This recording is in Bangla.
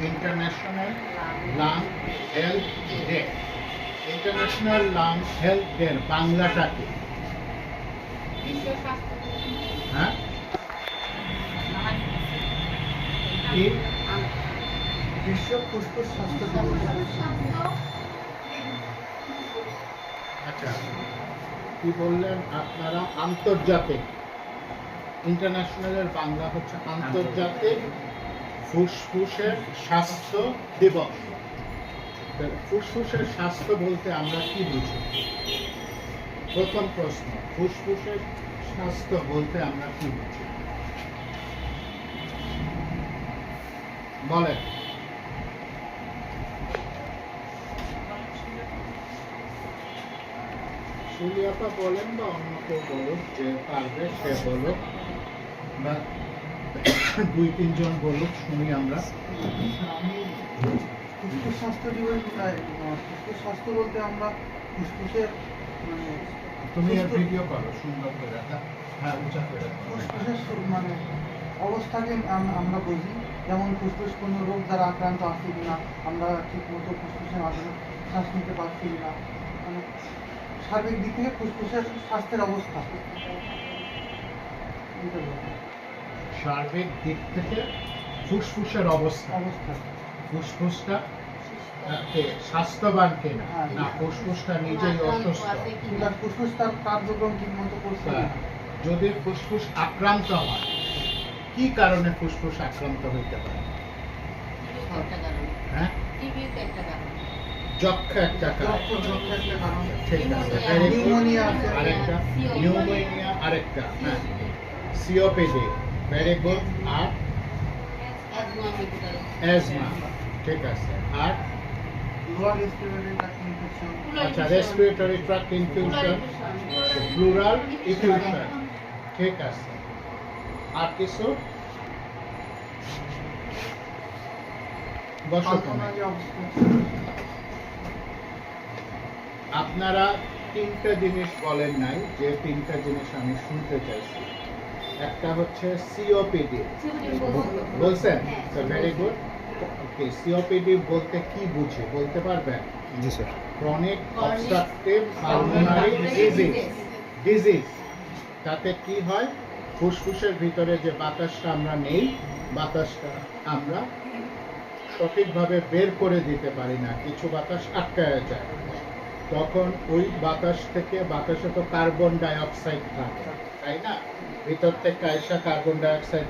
International lung health day. International lung health day বাংলাটা কি? হ্যাঁ, কি? বিশ্ব ফুসফুস স্বাস্থ্য দিবস। আচ্ছা, কি বললেন আপনারা? আন্তর্জাতিক, ইন্টারন্যাশনালের বাংলা হচ্ছে আন্তর্জাতিক ফুসফুসের স্বাস্থ্য দিবস। ফুসফুসের স্বাস্থ্য বলতে আমরা কি বুঝি? প্রথম প্রশ্ন, ফুসফুসের স্বাস্থ্য বলতে আমরা কি বুঝি বলেন? সুলিয়াপা বলেন বা অন্য কেউ বলুক, যে পারবে সে বলুক, বা 2-3 জন বলুক, শুনি আমরা। আমি ফুসফুস স্বাস্থ্য দিবস ফুসফুস স্বাস্থ্য বলতে আমরা ফুসফুসের মানে তুমি আর ভিডিও করো সুন্দর করে, হ্যাঁ উঁচা করে। ফুসফুসের মানে অবস্থাকে আমরা বুঝি, যেমন ফুসফুস কোনো রোগ দ্বারা আক্রান্ত আছে কিনা, আমরা ঠিক মতো ফুসফুসের মাধ্যমে শ্বাস নিতে পারছি কিনা, মানে সার্বিক দিক থেকে ফুসফুসের স্বাস্থ্যের অবস্থা। এটা বলতে। সার্বিক দিক থেকে ফুসফুসের অবস্থা, অবস্থা ফুসফুসটা স্বাস্থ্যবান কিনা, না ফুসফুসটা নিজেই অসুস্থ, কিংবা ফুসফুস তার কার্যক্রম ঠিক মতো করছে বা কিনা। যদি ফুসফুস আক্রান্ত হয়, কি কারণে ফুসফুস আক্রান্ত হইতে পারে? হ্যাঁ, যক্ষা একটা কারণ, যক্ষা একটা কারণ। ঠিক আছে, very good. নিউমোনিয়া আছে। আরেকটা নিউমোনিয়া, আরেকটা হ্যাঁ সিওপিডি, ভেরি গুড। আর অ্যাজমা, ঠিক আছে। আর লোয়ার রেসপিরেটরি ট্র্যাক্ট ইনফেকশন। আচ্ছা, respiratory tract infection, pleural effusion, ঠিক আছে। আর কিছু? বসো তুমি। Pulmonary obstruction. আপনারা 3টা জিনিস বলেন নাই, যে 3টা জিনিস আমি শুনতে চাইছি। একটা হচ্ছে সিওপিডি, বলছেন? Very good. ওকে, সিওপিডি বলতে কি বুঝি বলতে পারবেন? জি sir. Chronic obstructive pulmonary disease. তাতে কি হয়? ফুসফুসের ভিতরে যে বাতাসটা আমরা নেই, বাতাসটা আমরা সঠিকভাবে বের করে দিতে পারি না, কিছু বাতাস আটকায় যায়। তখন ওই বাতাস থেকে, বাতাসে তো কার্বন ডাই অক্সাইড থাকে, তাই না? ভিতর থেকে আইসা কার্বন ডাই অক্সাইড